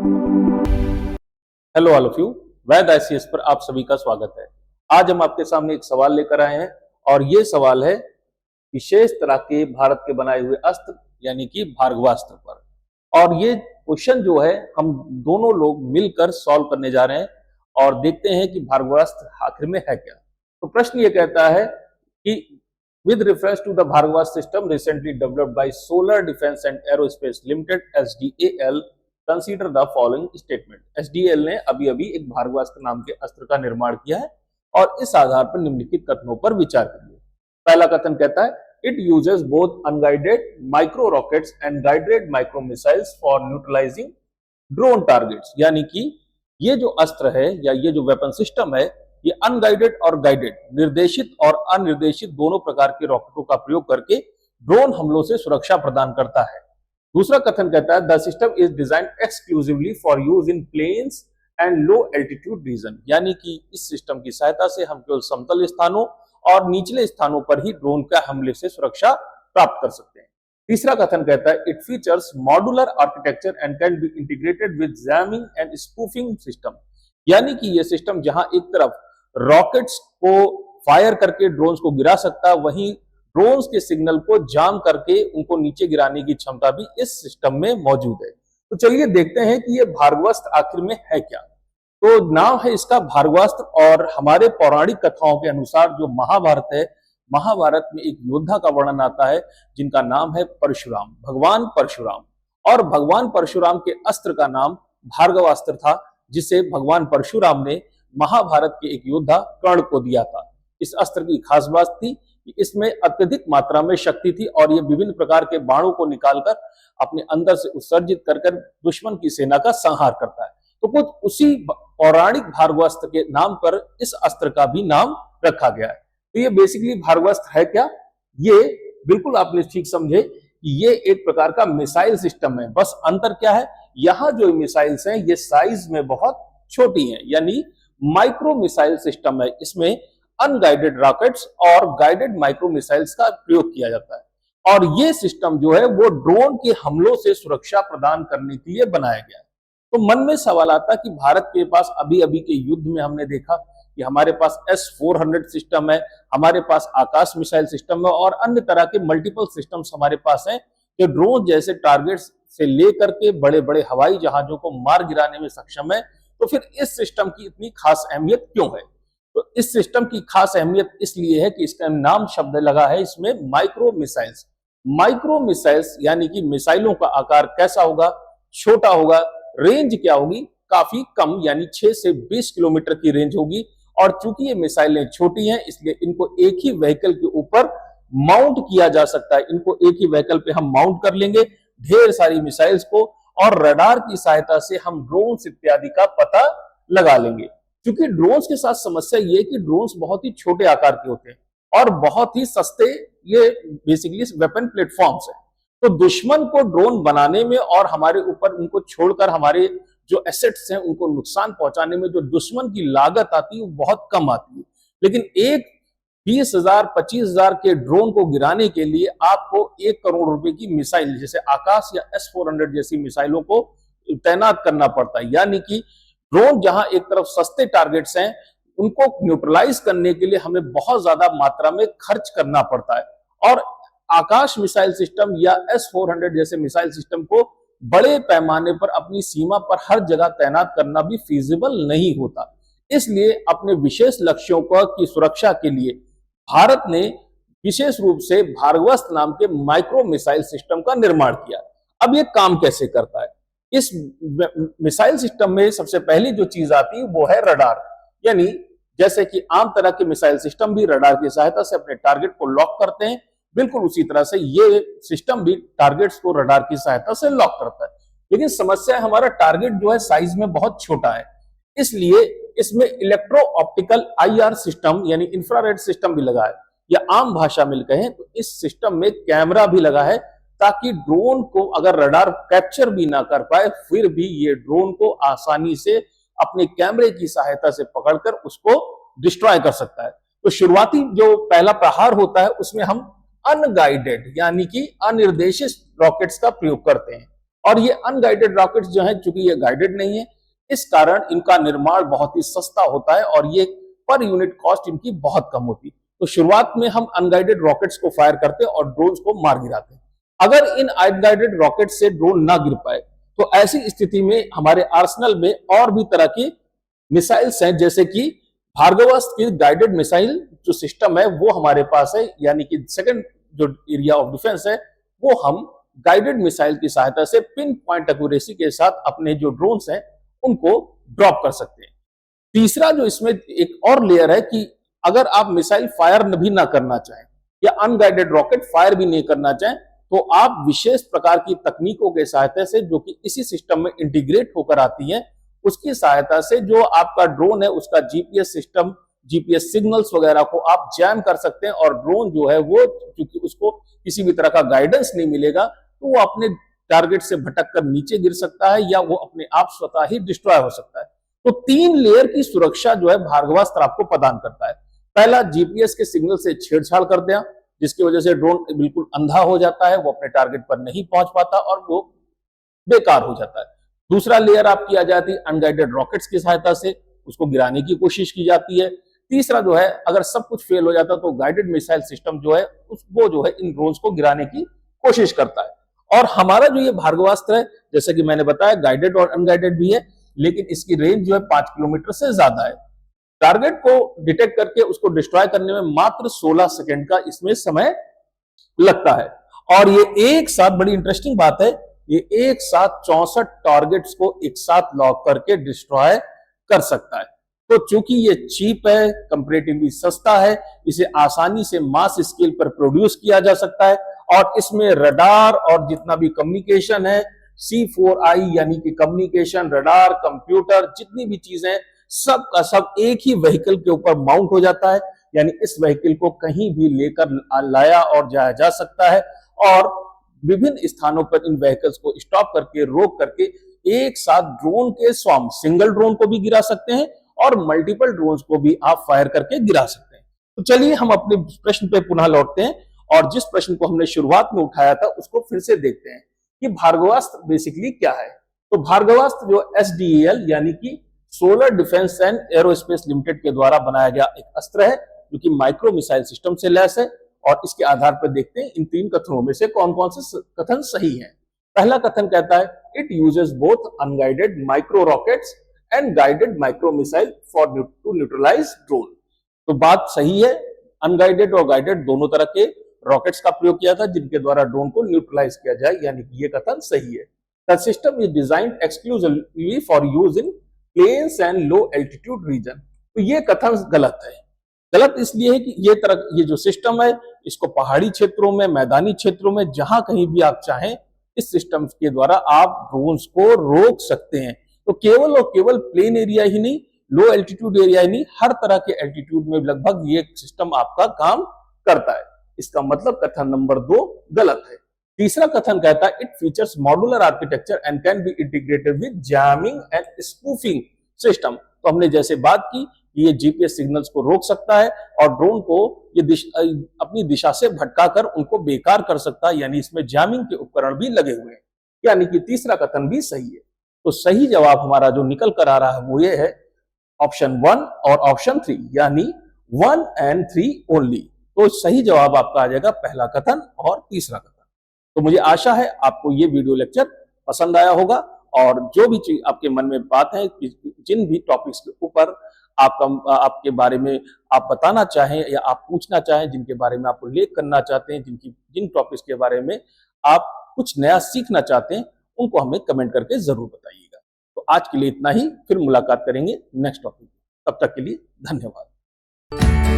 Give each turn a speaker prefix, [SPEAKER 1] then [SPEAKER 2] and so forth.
[SPEAKER 1] Hello all of you. Vaid ICS पर आप सभी का स्वागत है। आज हम आपके सामने एक सवाल लेकर आए हैं और ये सवाल है विशेष तरह के भारत के बनाए हुए अस्त्र यानी कि भार्गवास्त्र पर। और ये क्वेश्चन जो है हम दोनों लोग मिलकर सॉल्व करने जा रहे हैं और देखते हैं कि भार्गवास्त्र आखिर में है क्या। तो प्रश्न ये कहता है कि with reference to the Bhargavastra system recently developed by Solar Defense and Aerospace Limited SDAL, consider the following statement। SDAL ने अभी अभी एक भार्गवास्त्र नाम के अस्त्र का निर्माण किया है और इस आधार पर निम्नलिखित कथनों पर विचार करिए। पहला कथन कहता है it uses both unguided micro rockets and guided micro missiles for neutralising drone targets, यानी कि ये जो अस्त्र है या ये जो वेपन सिस्टम है ये अनगाइडेड और गाइडेड, निर्देशित और अनिर्देशित दोनों प्रकार के रॉकेटों का प्रयोग करके ड्रोन हमलों से सुरक्षा प्रदान करता है। दूसरा कथन कहता है the system is design exclusively for use in plains and low altitude region, यानी कि इस सिस्टम की सहायता से हम केवल समतल स्थानों और निचले स्थानों पर ही ड्रोन का हमले से सुरक्षा प्राप्त कर सकते हैं। तीसरा कथन कहता है it features modular architecture and can be integrated with jamming and spoofing system, यानी कि यह सिस्टम जहां एक तरफ रॉकेट्स को फायर करके ड्रोन्स को गिरा सकता है, वहीं ड्रोन्स के सिग्नल को जाम करके उनको नीचे गिराने की क्षमता भी इस सिस्टम में मौजूद है। तो चलिए देखते हैं कि ये भार्गवास्त्र आखिर में है क्या। तो नाम है इसका भार्गवास्त्र और हमारे पौराणिक कथाओं के अनुसार जो महाभारत है, महाभारत में एक योद्धा का वर्णन आता है जिनका नाम है परशुराम, भगवान परशुराम। और भगवान परशुराम के अस्त्र का नाम भार्गवास्त्र था, जिसे भगवान परशुराम ने महाभारत के एक योद्धा कर्ण को दिया था। इस अस्त्र की खास बात थी कि इसमें अत्यधिक मात्रा में शक्ति थी और ये विभिन्न प्रकार के बाणों को निकालकर अपने अंदर से उत्सर्जित कर दुश्मन की सेना का संहार करता है। तो कुछ उसी पौराणिक भार्गवास्त्र के नाम पर इस अस्त्र का भी नाम रखा गया है। तो ये बेसिकली भार्गवास्त्र है क्या? ये बिल्कुल आपने ठीक समझे कि ये एक प्रकार का मिसाइल सिस्टम है। बस अंतर क्या है, यहाँ जो मिसाइल्स हैं ये साइज में बहुत छोटी हैं, यानी माइक्रो मिसाइल सिस्टम है। इसमें अनगाइडेड रॉकेट्स और गाइडेड माइक्रो मिसाइल्स का प्रयोग किया जाता है और ये सिस्टम जो है वो ड्रोन के हमलों से सुरक्षा प्रदान करने के लिए बनाया गया है। तो मन में सवाल आता कि भारत के पास अभी अभी के युद्ध में हमने देखा कि हमारे पास S-400 सिस्टम है, हमारे पास आकाश मिसाइल सिस्टम है और अन्य तरह के मल्टीपल सिस्टम्स हमारे पास हैं जो ड्रोन जैसे टारगेट्स से लेकर के बड़े बड़े हवाई जहाजों को मार गिराने में सक्षम है। तो फिर इस सिस्टम की इतनी खास अहमियत क्यों है? तो इस सिस्टम की खास अहमियत इसलिए है कि इसका नाम शब्द लगा है इसमें माइक्रो मिसाइल्स। माइक्रो मिसाइल्स यानी कि मिसाइलों का आकार कैसा होगा, छोटा होगा, रेंज क्या होगी, काफी कम यानी 6 से 20 किलोमीटर की रेंज होगी। और चूंकि ये मिसाइलें छोटी हैं इसलिए इनको एक ही व्हीकल के ऊपर माउंट किया जा सकता है। इनको एक ही व्हीकल पे हम माउंट कर लेंगे ढेर सारी मिसाइल्स को और रडार की सहायता से हम ड्रोन्स इत्यादि का पता लगा लेंगे। क्योंकि ड्रोन्स के साथ समस्या ये है कि ड्रोन्स बहुत ही छोटे आकार के होते हैं और बहुत ही सस्ते, ये बेसिकली वेपन प्लेटफॉर्म्स हैं। तो दुश्मन को ड्रोन बनाने में और हमारे ऊपर उनको छोड़कर हमारे जो एसेट्स हैं उनको नुकसान पहुंचाने में जो दुश्मन की लागत आती है वो बहुत कम आती है। लेकिन एक 20,000 25,000 के ड्रोन को गिराने के लिए आपको 1 करोड़ रुपए की मिसाइल जैसे आकाश या S-400 जैसी मिसाइलों को तैनात करना पड़ता है। यानी कि ड्रोन जहां एक तरफ सस्ते टारगेट्स हैं उनको न्यूट्रलाइज करने के लिए हमें बहुत ज्यादा मात्रा में खर्च करना पड़ता है और आकाश मिसाइल सिस्टम या S-400 जैसे मिसाइल सिस्टम को बड़े पैमाने पर अपनी सीमा पर हर जगह तैनात करना भी फीजिबल नहीं होता। इसलिए अपने विशेष लक्ष्यों की सुरक्षा के लिए भारत ने विशेष रूप से भार्गवास्त्र नाम के माइक्रो मिसाइल सिस्टम का निर्माण किया। अब ये काम कैसे करता है? इस मिसाइल सिस्टम में सबसे पहली जो चीज आती है वो है रडार। यानी जैसे कि आम तरह के मिसाइल सिस्टम भी रडार की सहायता से अपने टारगेट को लॉक करते हैं, बिल्कुल उसी तरह से ये सिस्टम भी टारगेट्स को रडार की सहायता से लॉक करता है। लेकिन समस्या है हमारा टारगेट जो है साइज में बहुत छोटा है, इसलिए इसमें इलेक्ट्रो ऑप्टिकल IR सिस्टम यानी इंफ्रारेड सिस्टम भी लगा है, या आम भाषा में कहें तो इस सिस्टम में कैमरा भी लगा है ताकि ड्रोन को अगर रडार कैप्चर भी ना कर पाए फिर भी ये ड्रोन को आसानी से अपने कैमरे की सहायता से पकड़कर उसको डिस्ट्रॉय कर सकता है। तो शुरुआती जो पहला प्रहार होता है उसमें हम अनगाइडेड यानी कि अनिर्देशित रॉकेट्स का प्रयोग करते हैं और ये अनगाइडेड रॉकेट्स जो है, चूंकि ये गाइडेड नहीं है, इस कारण इनका निर्माण बहुत ही सस्ता होता है और ये पर यूनिट कॉस्ट इनकी बहुत कम होती है। तो शुरुआत में हम अनगाइडेड रॉकेट्स को फायर करते हैं और ड्रोन्स को मार गिराते हैं। अगर इन अनगाइडेड रॉकेट से ड्रोन ना गिर पाए तो ऐसी स्थिति में हमारे आर्सेनल में और भी तरह की मिसाइल्स हैं, जैसे कि भार्गवास्त्र की गाइडेड मिसाइल जो सिस्टम है वो हमारे पास है, यानी कि सेकंड जो एरिया ऑफ डिफेंस है वो हम गाइडेड मिसाइल की सहायता से पिन पॉइंट एक्यूरेसी के साथ अपने जो ड्रोन्स हैं उनको ड्रॉप कर सकते हैं। तीसरा जो इसमें एक और लेयर है कि अगर आप मिसाइल फायर भी ना करना चाहें या अनगाइडेड रॉकेट फायर भी नहीं करना चाहें तो आप विशेष प्रकार की तकनीकों के सहायता से, जो कि इसी सिस्टम में इंटीग्रेट होकर आती हैं, उसकी सहायता से जो आपका ड्रोन है उसका जीपीएस सिस्टम, जीपीएस सिग्नल्स वगैरह को आप जैम कर सकते हैं और ड्रोन जो है वो, क्योंकि उसको किसी भी तरह का गाइडेंस नहीं मिलेगा, तो वो अपने टारगेट से भटक कर नीचे गिर सकता है या वो अपने आप स्वतः ही डिस्ट्रॉय हो सकता है। तो 3 लेयर की सुरक्षा जो है भार्गवास्त्र आपको प्रदान करता है। पहला, जीपीएस के सिग्नल से छेड़छाड़ कर दें, जिसकी वजह से ड्रोन बिल्कुल अंधा हो जाता है, वो अपने टारगेट पर नहीं पहुंच पाता और वो बेकार हो जाता है। दूसरा लेयर आपकी आ जाती है अनगाइडेड रॉकेट्स की सहायता से, उसको गिराने की कोशिश की जाती है। तीसरा जो है, अगर सब कुछ फेल हो जाता तो गाइडेड मिसाइल सिस्टम जो है वो जो है इन ड्रोन्स को गिराने की कोशिश करता है। और हमारा जो ये भार्गवास्त्र है, जैसे कि मैंने बताया, गाइडेड और अनगाइडेड भी है, लेकिन इसकी रेंज जो है 5 किलोमीटर से ज्यादा है। टारगेट को डिटेक्ट करके उसको डिस्ट्रॉय करने में मात्र 16 सेकंड का इसमें समय लगता है। और ये एक साथ, बड़ी इंटरेस्टिंग बात है, ये एक साथ 64 टारगेट्स को एक साथ लॉक करके डिस्ट्रॉय कर सकता है। तो चूंकि ये चीप है, कंपैरेटिवली सस्ता है, इसे आसानी से मास स्केल पर प्रोड्यूस किया जा सकता है और इसमें रडार और जितना भी कम्युनिकेशन है, C4I यानी कि कम्युनिकेशन, रडार, कंप्यूटर, जितनी भी चीजें, सब का सब एक ही व्हीकल के ऊपर माउंट हो जाता है, यानी इस व्हीकल को कहीं भी लेकर लाया और जाया जा सकता है और विभिन्न स्थानों पर इन व्हीकल्स को स्टॉप करके, रोक करके एक साथ ड्रोन के स्वाम, सिंगल ड्रोन को भी गिरा सकते हैं और मल्टीपल ड्रोन्स को भी आप फायर करके गिरा सकते हैं। तो चलिए हम अपने प्रश्न पे पुनः लौटते हैं और जिस प्रश्न को हमने शुरुआत में उठाया था उसको फिर से देखते हैं कि भार्गवास्त्र बेसिकली क्या है। तो भार्गवास्त्र जो SDAL यानी कि solar defence and aerospace limited के द्वारा बनाया गया एक अस्त्र है, जो कि माइक्रो मिसाइल सिस्टम से लैस है। और इसके आधार पर देखते हैं इन 3 कथनों में से कौन कौन से कथन सही हैं। पहला कथन कहता है, it uses both unguided micro rockets and guided micro missile for to neutralise drone. तो बात सही है, अनगाइडेड और गाइडेड दोनों तरह के रॉकेट्स का प्रयोग किया था जिनके द्वारा ड्रोन को न्यूट्रलाइज किया जाए, यानी कि ये कथन सही है। The system is designed exclusively for use in plains and low altitude region. तो ये कथन गलत है। गलत इसलिए है कि ये जो सिस्टम है, इसको पहाड़ी क्षेत्रों में, मैदानी क्षेत्रों में, जहां कहीं भी आप चाहें, इस सिस्टम के द्वारा आप ड्रोन्स को रोक सकते हैं। तो केवल और केवल प्लेन एरिया ही नहीं, लो एल्टीट्यूड एरिया ही नहीं, हर तरह के एल्टीट्यूड में लगभग ये सिस्टम आपका काम करता है। इसका मतलब कथन नंबर 2 गलत है। तीसरा कथन कहता है, it features modular architecture and can be integrated with jamming and spoofing system. तो हमने जैसे बात की, ये जीपीएस सिग्नल्स को रोक सकता है और ड्रोन को ये अपनी दिशा से भटकाकर उनको बेकार कर सकता है, यानी इसमें जैमिंग के उपकरण भी लगे हुए हैं, यानी कि तीसरा कथन भी सही है। तो सही जवाब हमारा जो निकल कर आ रहा है वो ये है ऑप्शन 1 और ऑप्शन 3, यानी 1 and 3 ओनली। तो सही जवाब आपका आ जाएगा पहला कथन और तीसरा कथन। तो मुझे आशा है आपको ये वीडियो लेक्चर पसंद आया होगा और जो भी चीज आपके मन में बात है, जिन भी टॉपिक्स के ऊपर आपके बारे में आप बताना चाहें या आप पूछना चाहें, जिनके बारे में आप उल्लेख करना चाहते हैं, जिन टॉपिक्स के बारे में आप कुछ नया सीखना चाहते हैं, उनको हमें कमेंट करके जरूर बताइएगा। तो आज के लिए इतना ही, फिर मुलाकात करेंगे नेक्स्ट टॉपिक। तब तक के लिए धन्यवाद।